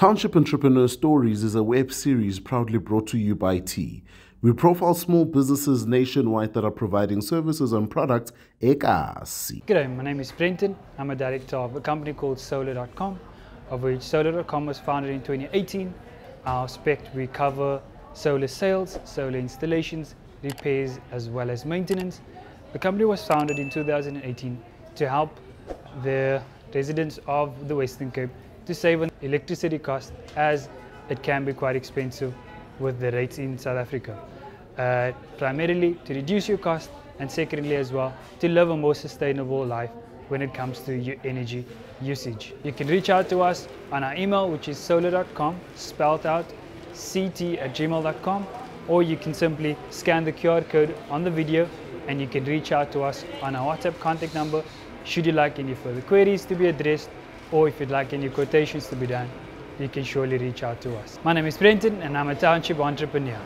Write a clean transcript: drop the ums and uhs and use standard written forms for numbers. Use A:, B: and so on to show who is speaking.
A: Township Entrepreneurs Stories is a web series proudly brought to you by T. We profile small businesses nationwide that are providing services and products ekasi.
B: G'day, my name is Brenton. I'm a director of a company called Solar.com, of which Solar.com was founded in 2018. Our aspect, we cover solar sales, solar installations, repairs, as well as maintenance. The company was founded in 2018 to help the residents of the Western Cape to save on electricity costs, as it can be quite expensive with the rates in South Africa. Primarily to reduce your cost, and secondly as well to live a more sustainable life when it comes to your energy usage. You can reach out to us on our email, which is solar.com, spelled out ct@gmail.com, or you can simply scan the QR code on the video and you can reach out to us on our WhatsApp contact number should you like any further queries to be addressed, or if you'd like any quotations to be done, you can surely reach out to us. My name is Brenton and I'm a Township Entrepreneur.